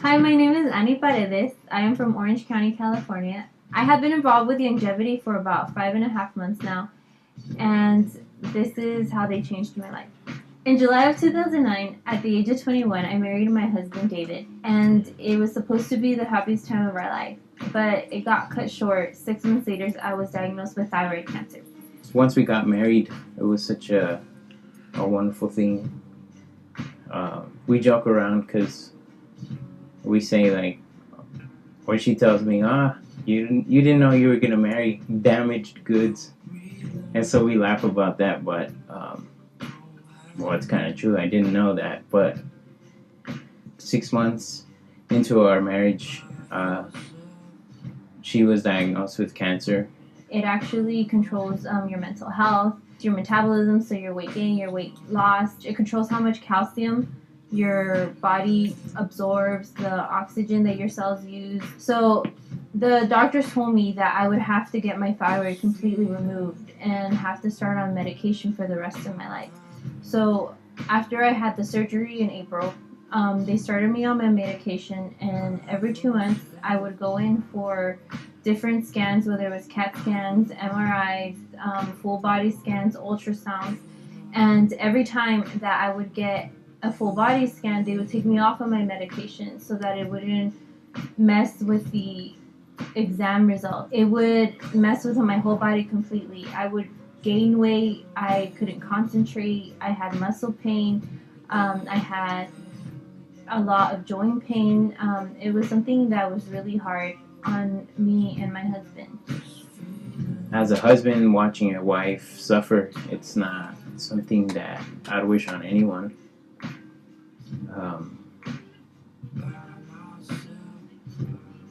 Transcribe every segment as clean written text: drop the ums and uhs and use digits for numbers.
Hi, my name is Anny Paredes. I am from Orange County, California. I have been involved with Youngevity for about 5.5 months now, and this is how they changed my life. In July of 2009, at the age of 21, I married my husband David, and it was supposed to be the happiest time of our life, but it got cut short. 6 months later, I was diagnosed with thyroid cancer. Once we got married, it was such a wonderful thing. We joke around because we say like, when she tells me, you didn't know you were gonna marry damaged goods, and so we laugh about that. But well, it's kind of true. I didn't know that, but 6 months into our marriage, she was diagnosed with cancer. It actually controls your mental health, your metabolism, so your weight gain, your weight loss. It controls how much calcium your body absorbs, the oxygen that your cells use. So the doctors told me that I would have to get my thyroid completely removed and have to start on medication for the rest of my life. So after I had the surgery in April, they started me on my medication, and every 2 months I would go in for different scans, whether it was CAT scans, MRIs, full body scans, ultrasounds. And every time that I would get a full body scan, they would take me off of my medication so that it wouldn't mess with the exam result. It would mess with my whole body completely. I would gain weight, I couldn't concentrate, I had muscle pain, I had a lot of joint pain. It was something that was really hard on me and my husband. As a husband, watching your wife suffer, it's not something that I'd wish on anyone.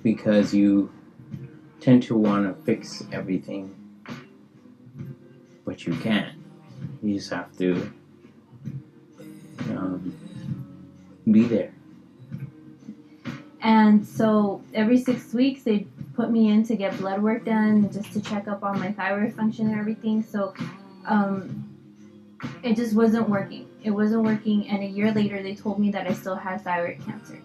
Because you tend to want to fix everything, but you can't. You just have to be there. And so every 6 weeks, they put me in to get blood work done just to check up on my thyroid function and everything. So it just wasn't working. It wasn't working. And a year later, they told me that I still had thyroid cancer.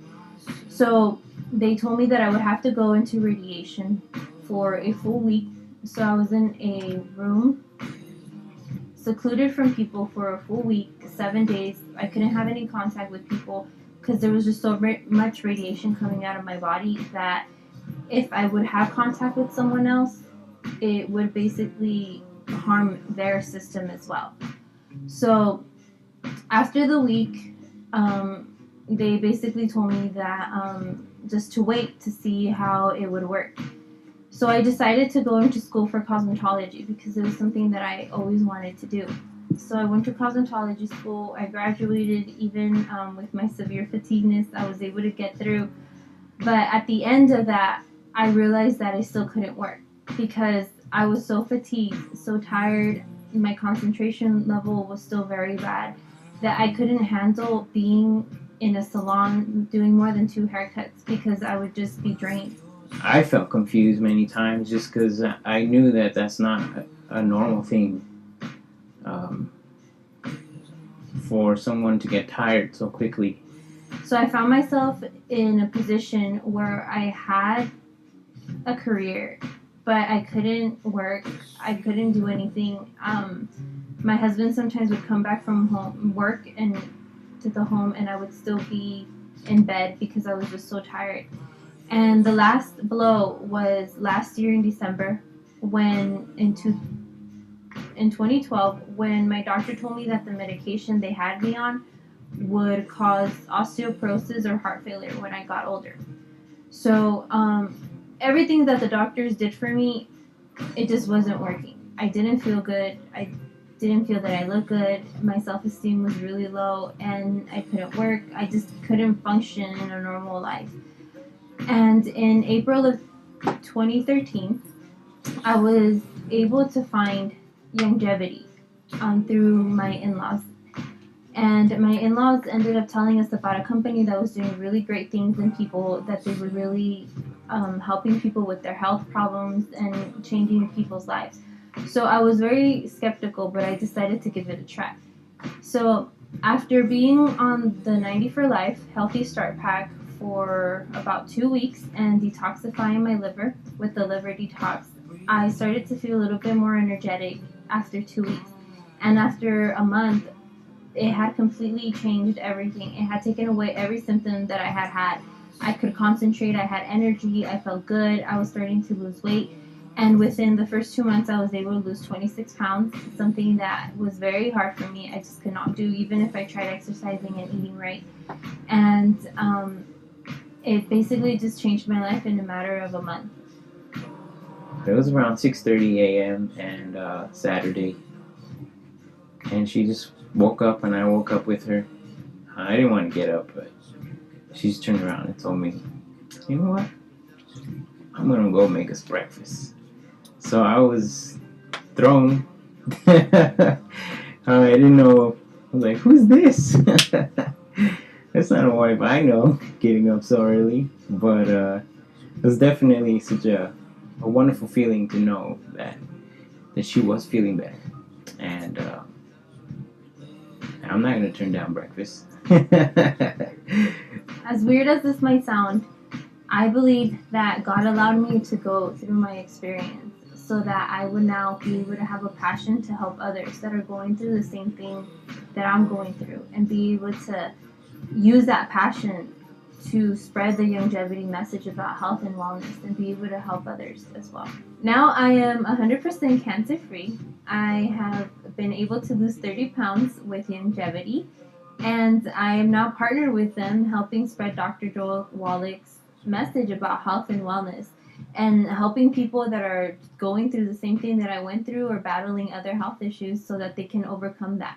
So they told me that I would have to go into radiation for a full week. So I was in a room, secluded from people for a full week, 7 days. I couldn't have any contact with people because there was just so much radiation coming out of my body that if I would have contact with someone else, it would basically harm their system as well. So after the week, they basically told me that just to wait to see how it would work. So I decided to go into school for cosmetology because it was something that I always wanted to do. So I went to cosmetology school. I graduated even with my severe fatigueness. I was able to get through. But at the end of that, I realized that I still couldn't work because I was so fatigued, so tired. My concentration level was still very bad that I couldn't handle being in a salon doing more than 2 haircuts because I would just be drained. I felt confused many times just because I knew that that's not a normal thing for someone to get tired so quickly. So I found myself in a position where I had a career, but I couldn't work. I couldn't do anything. My husband sometimes would come back from work and to the home, and I would still be in bed because I was just so tired. And the last blow was last year in December, when in 2012, when my doctor told me that the medication they had me on would cause osteoporosis or heart failure when I got older. So everything that the doctors did for me, it just wasn't working. I didn't feel good. I didn't feel that I looked good. My self-esteem was really low, and I couldn't work. I just couldn't function in a normal life. And in April of 2013, I was able to find Youngevity through my in-laws. And my in-laws ended up telling us about a company that was doing really great things in people, that they were really helping people with their health problems and changing people's lives. So I was very skeptical, but I decided to give it a try. So after being on the 90 for Life Healthy Start Pack for about 2 weeks and detoxifying my liver with the liver detox, I started to feel a little bit more energetic after 2 weeks. And after a month, it had completely changed everything. It had taken away every symptom that I had had. I could concentrate, I had energy, I felt good, I was starting to lose weight. And within the first 2 months, I was able to lose 26 pounds, something that was very hard for me. I just could not do, even if I tried exercising and eating right. And it basically just changed my life in a matter of a month. It was around 6:30 a.m. and Saturday, and she just woke up, and I woke up with her. I didn't want to get up, but she just turned around and told me, "You know what? I'm gonna go make us breakfast." So I was thrown. I didn't know. I was like, "Who's this?" That's not a wife I know, getting up so early. But it was definitely such a wonderful feeling to know that she was feeling better. And I'm not going to turn down breakfast. As weird as this might sound, I believe that God allowed me to go through my experience so that I would now be able to have a passion to help others that are going through the same thing that I'm going through, and be able to use that passion to spread the Youngevity message about health and wellness and be able to help others as well. Now I am 100% cancer free. I have been able to lose 30 pounds with Youngevity, and I am now partnered with them, helping spread Dr. Joel Wallach's message about health and wellness, and helping people that are going through the same thing that I went through or battling other health issues so that they can overcome that.